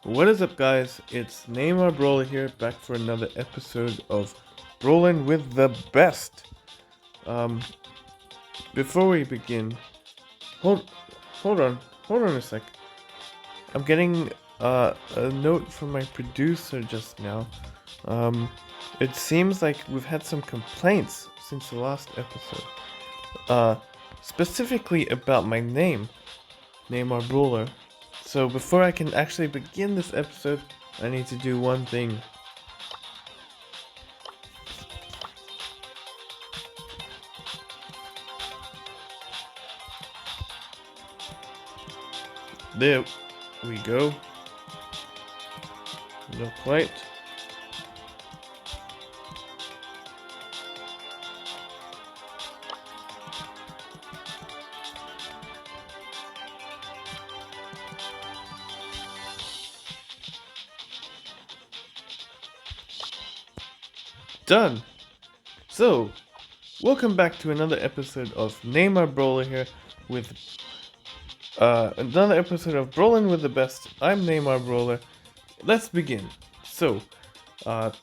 What is up, guys? It's NEYMAR Brawler here, back for another episode of Brawlin with the best. Um, Before we begin, hold, hold on a sec. I'm getting a note from my producer just now. It seems like we've had some complaints since the last episode. Uh, Specifically about my name, NEYMAR Brawler. So before I can actually begin this episode, I need to do one thing. There we go. Not quite. Done! So, welcome back to another episode of NEYMAR Brawler here with another episode of Brawlin with the best. I'm NEYMAR Brawler. Let's begin. So,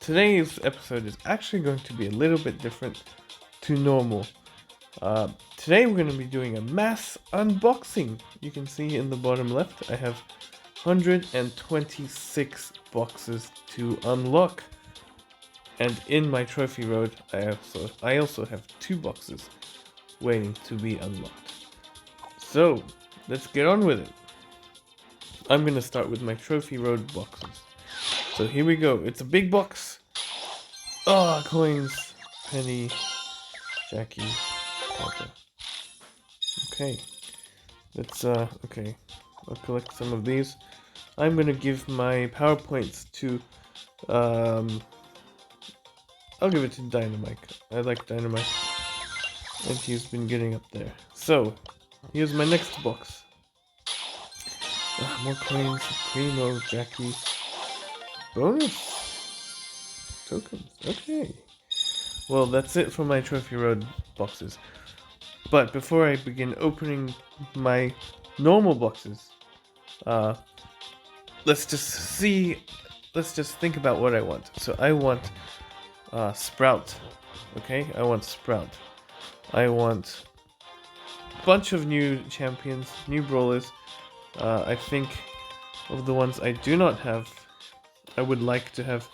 today's episode is actually going to be a little bit different to normal. Today we're going to be doing a mass unboxing. You can see in the bottom left I have 126 boxes to unlock. And in my trophy road, I also have 2 boxes waiting to be unlocked. So, let's get on with it. I'm gonna start with my trophy road boxes. So here we go. It's a big box. Ah, coins, penny, Jackie, Papa. Okay, let's okay. I'll collect some of these. I'm gonna give my power points to I'll give it to Dynamite. I like Dynamite. And he's been getting up there. So, here's my next box. More coins, Primo, Jackie. Bonus! Tokens, okay. Well, that's it for my Trophy Road boxes. But before I begin opening my normal boxes, let's just think about what I want. So I want Sprout. Okay, I want Sprout. I want a bunch of new champions, new brawlers. I think of the ones I do not have, I would like to have,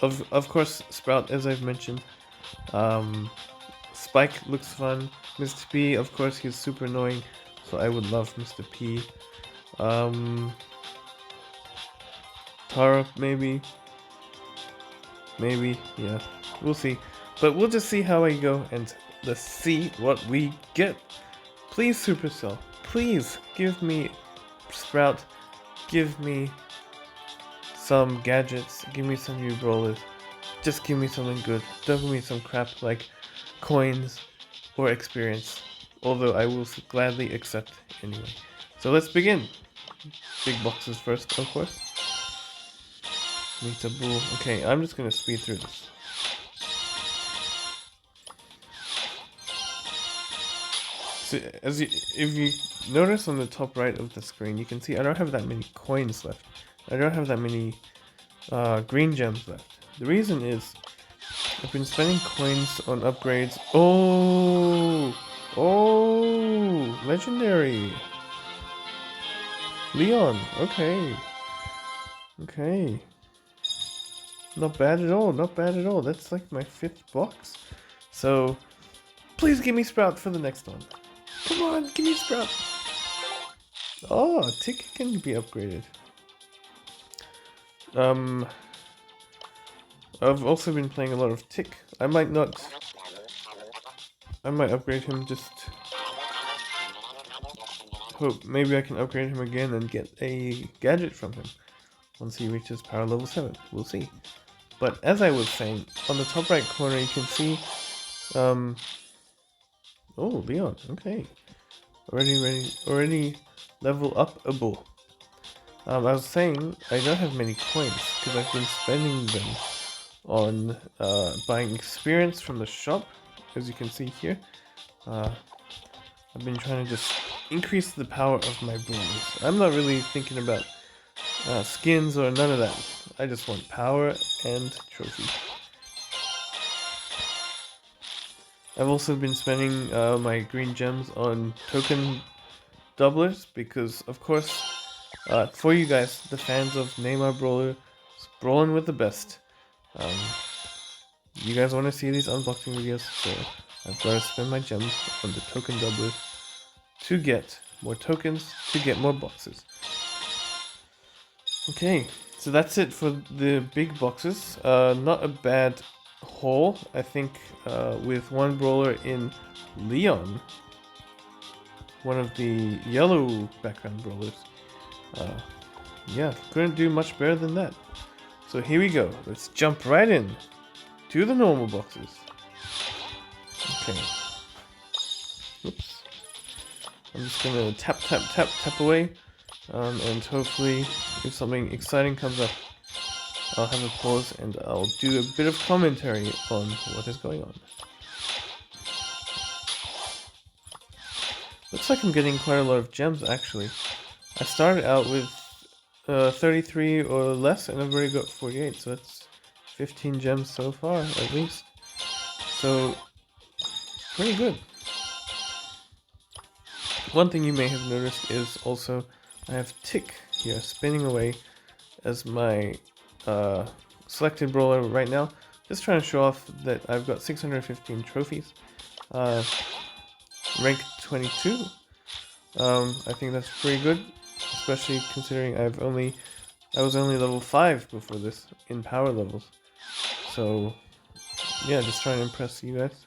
of course, Sprout, as I've mentioned. Spike looks fun. Mr. P, of course, he's super annoying, so I would love Mr. P. Tara, maybe, yeah, we'll see. But we'll just see how I go, and let's see what we get. Please, Supercell, please give me Sprout, give me some gadgets, give me some new brawlers. Just give me something good. Don't give me some crap like coins or experience, although I will gladly accept anyway. So let's begin. Big boxes first, of course. Meet a bull. Okay, I'm just gonna speed through this. So, if you notice on the top right of the screen, you can see I don't have that many coins left. I don't have that many green gems left. The reason is I've been spending coins on upgrades. Oh, legendary. Leon. Okay. Not bad at all. That's like my 5th box. So, please give me Sprout for the next one. Come on, give me Sprout. Oh, Tick can be upgraded. I've also been playing a lot of Tick. I might upgrade him, just hope maybe I can upgrade him again and get a gadget from him once he reaches power level 7. We'll see. But as I was saying, on the top right corner you can see oh, Leon, okay. Already level up-able. I was saying I don't have many coins because I've been spending them on buying experience from the shop, as you can see here. I've been trying to just increase the power of my brawlers. I'm not really thinking about skins or none of that. I just want power and trophy. I've also been spending my green gems on token doublers because, of course, for you guys, the fans of NEYMAR Brawler, Brawlin with the best, you guys want to see these unboxing videos, so I've got to spend my gems on the token doublers to get more tokens, to get more boxes. Okay, so that's it for the big boxes. Not a bad haul, I think, with one brawler in Leon, one of the yellow background brawlers. Yeah, couldn't do much better than that. So here we go. Let's jump right in to the normal boxes. Okay. Oops. I'm just gonna tap, tap, tap, tap away. And hopefully, if something exciting comes up, I'll have a pause and I'll do a bit of commentary on what is going on. Looks like I'm getting quite a lot of gems actually. I started out with 33 or less and I've already got 48, so that's 15 gems so far at least. So, pretty good. One thing you may have noticed is also I have Tick here spinning away as my selected brawler right now. Just trying to show off that I've got 615 trophies. Rank 22. I think that's pretty good, especially considering I was only level 5 before this in power levels. So yeah, just trying to impress you guys.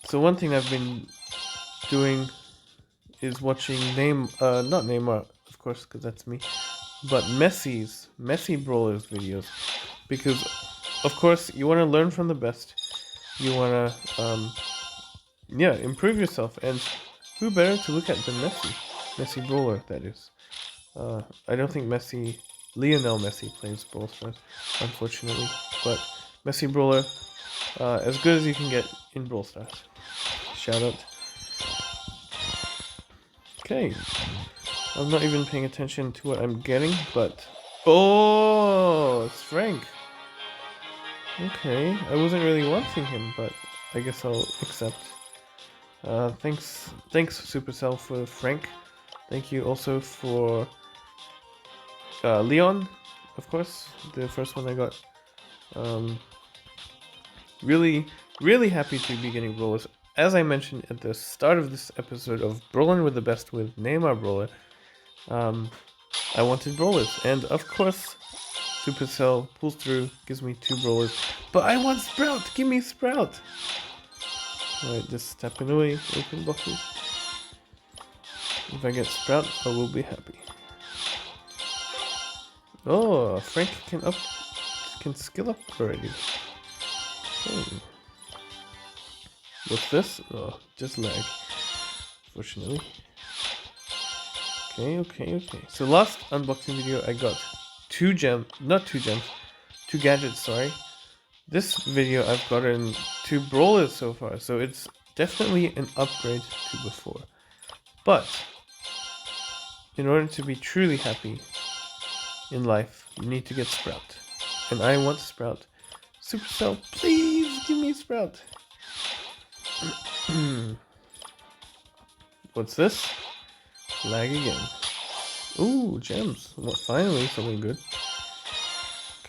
So one thing I've been doing is watching not NEYMAR, of course, because that's me, but Messi Brawlers videos, because of course you want to learn from the best. You want to improve yourself, and who better to look at than Messi Brawler, that is. I don't think Lionel Messi plays Brawl Stars, unfortunately, but Messi Brawler, as good as you can get in Brawl Stars. Shout out. Okay, I'm not even paying attention to what I'm getting, but oh, it's Frank. Okay, I wasn't really wanting him, but I guess I'll accept. Thanks Supercell for Frank. Thank you also for Leon, of course, the first one I got. Really happy to be getting brawlers. As I mentioned at the start of this episode of Brawlin with the Best with NEYMAR Brawler, I wanted brawlers, and of course, Supercell pulls through, gives me 2 brawlers. But I want Sprout! Give me Sprout! Alright, just tapping away, open boxes. If I get Sprout, I will be happy. Oh, Frank can skill up already. Oh. What's this? Oh, just lag, fortunately. Okay. So last unboxing video I got 2 gadgets, sorry. This video I've gotten 2 brawlers so far, so it's definitely an upgrade to before. But in order to be truly happy in life, you need to get Sprout. And I want Sprout. Supercell, please give me Sprout. What's this? Lag again. Ooh, gems. Well, finally, something good.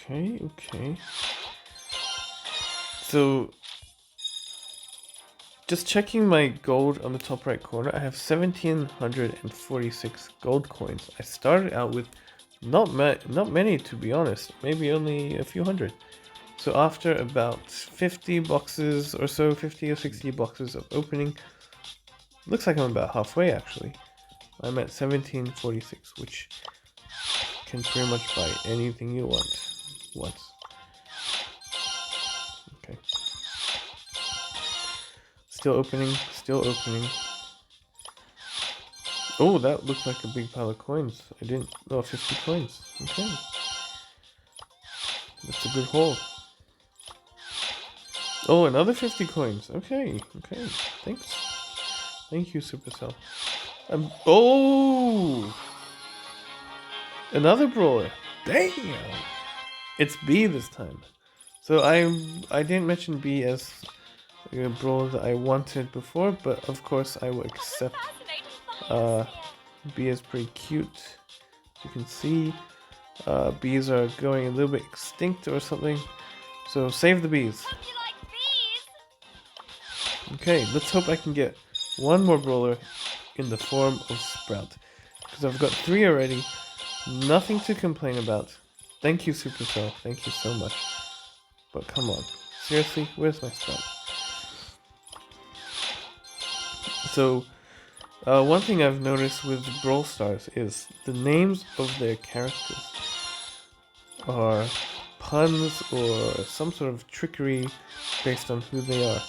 Okay. So, just checking my gold on the top right corner, I have 1,746 gold coins. I started out with not many, to be honest. Maybe only a few hundred. So after about 50 boxes or so, 50 or 60 boxes of opening, looks like I'm about halfway actually. I'm at 1746, which can pretty much buy anything you want once. Okay. Still opening. Oh, that looked like a big pile of coins. 50 coins. Okay. That's a good haul. Oh, another 50 coins. Okay. Thanks. Thank you, Supercell. Oh! Another brawler. Damn! It's B this time. So I didn't mention B as a brawler that I wanted before, but of course I will accept. B is pretty cute. As you can see, bees are going a little bit extinct or something. So save the bees. Okay, let's hope I can get one more brawler in the form of Sprout. Because I've got 3 already. Nothing to complain about. Thank you, Supercell. Thank you so much. But come on. Seriously, where's my Sprout? So, one thing I've noticed with Brawl Stars is the names of their characters are puns or some sort of trickery based on who they are.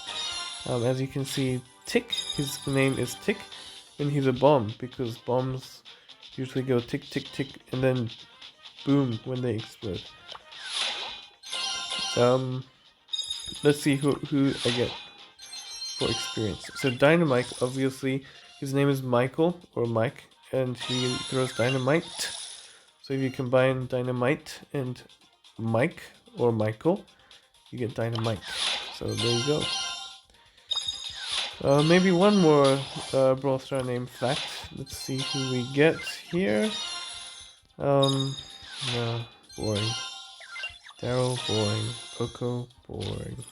As you can see, Tick, his name is Tick, and he's a bomb because bombs usually go tick, tick, tick, and then boom when they explode. Let's see who I get for experience. So Dynamite, obviously, his name is Michael or Mike, and he throws dynamite. So if you combine Dynamite and Mike or Michael, you get Dynamite. So there you go. Maybe one more Brawl Star name fact. Let's see who we get here. No, boring. Daryl, boring. Coco, boring.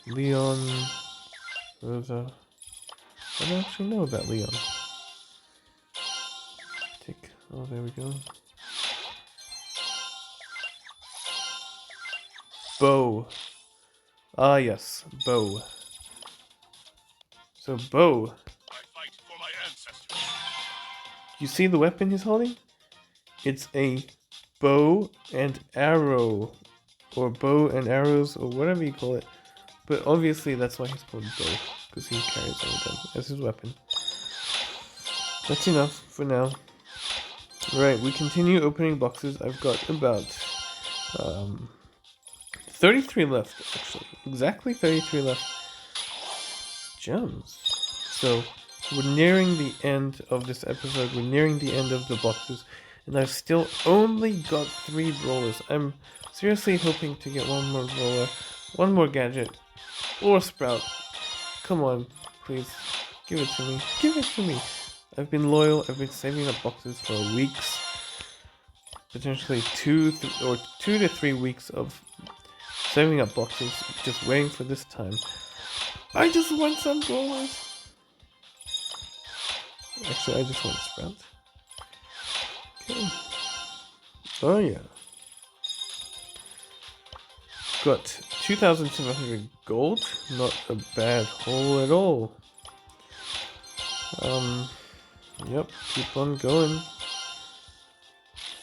Leon, Rosa. I don't actually know about Leon. Tick. Oh, there we go. Bo. Ah, yes, Bo. So, Bo. You see the weapon he's holding? It's a bow and arrow. Or bow and arrows, or whatever you call it. But obviously that's why he's called Bo. Because he carries a gun as his weapon. That's enough for now. Right, we continue opening boxes. I've got about 33 left, actually. Exactly 33 left. Gems. So, we're nearing the end of this episode. We're nearing the end of the boxes. And I've still only got 3 brawlers. I'm seriously hoping to get one more brawler, one more gadget, or Sprout. Come on, please. Give it to me. Give it to me. I've been loyal. I've been saving up boxes for weeks. Potentially 2 to 3 weeks of saving up boxes, just waiting for this time. I just want some brawlers. Actually, I just want Sprout. Okay. Oh yeah. Got 2,700 gold. Not a bad haul at all. Yep, keep on going.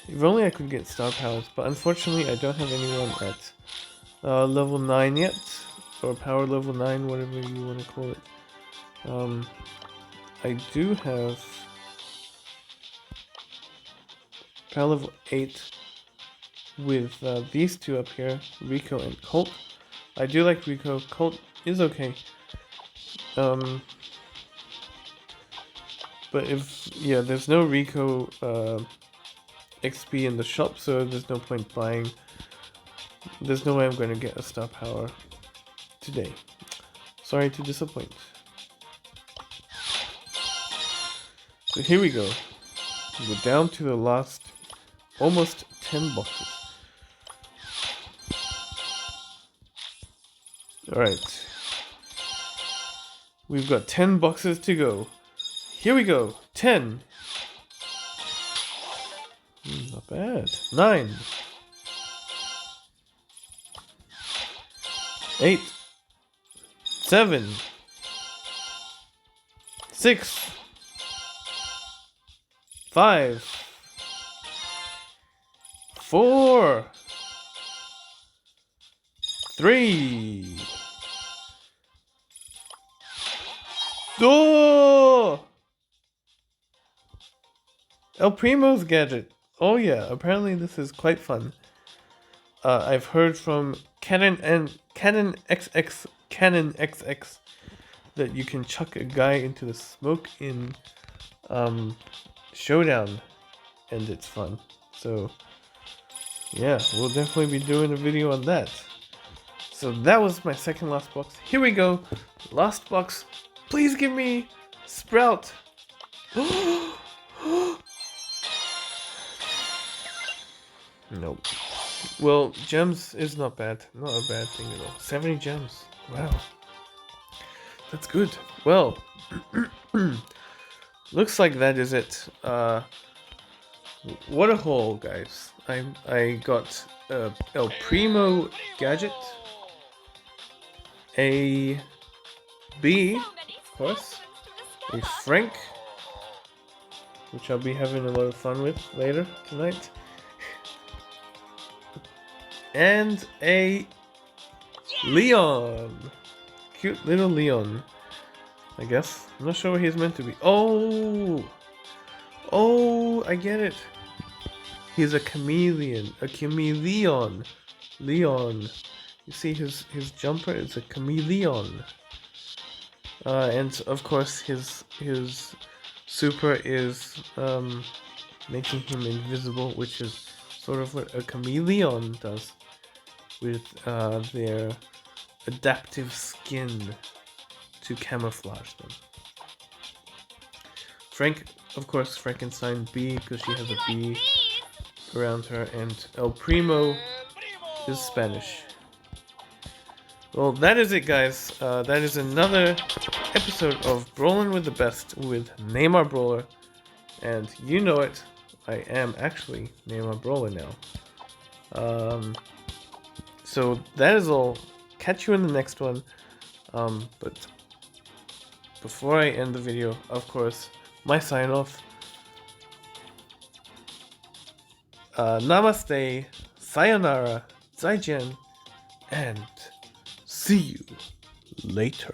If only I could get star powers, but unfortunately I don't have anyone at level 9 yet, or power level 9, whatever you want to call it. I do have power level 8 with these 2 up here, Rico and Colt. I do like Rico. Colt is okay. But there's no Rico XP in the shop, so there's no point buying. There's no way I'm going to get a star power today. Sorry to disappoint. So here we go. We're down to the last almost 10 boxes. Alright. We've got 10 boxes to go. Here we go. 10. Not bad. 9. 8. 7. 6. 5. 4. 3. Oh! El Primo's gadget. Oh yeah, apparently this is quite fun. I've heard from Canon XX that you can chuck a guy into the smoke in Showdown, and it's fun. So yeah, we'll definitely be doing a video on that. So that was my second last box. Here we go. Last box. Please give me Sprout. Nope. Well, gems is not bad. Not a bad thing at all. 70 gems. Wow. That's good. Well, looks like that is it. What a haul, guys. I got El Primo gadget, a B, of course, a Frank, which I'll be having a lot of fun with later tonight, and a Leon. Cute little Leon, I guess. I'm not sure what he's meant to be. Oh, I get it. He's a chameleon. A chameleon. Leon. You see his jumper is a chameleon. And of course his super is making him invisible, which is sort of what a chameleon does with their adaptive skin to camouflage them. Frank, of course, Frankenstein B, because she has a B around her, and El Primo is Spanish. Well, that is it, guys. That is another episode of Brawlin with the Best with NEYMAR Brawler, and you know it, I am actually NEYMAR Brawler now. So that is all. Catch you in the next one. But before I end the video, of course, my sign off. Namaste, sayonara, zaijian, and see you later.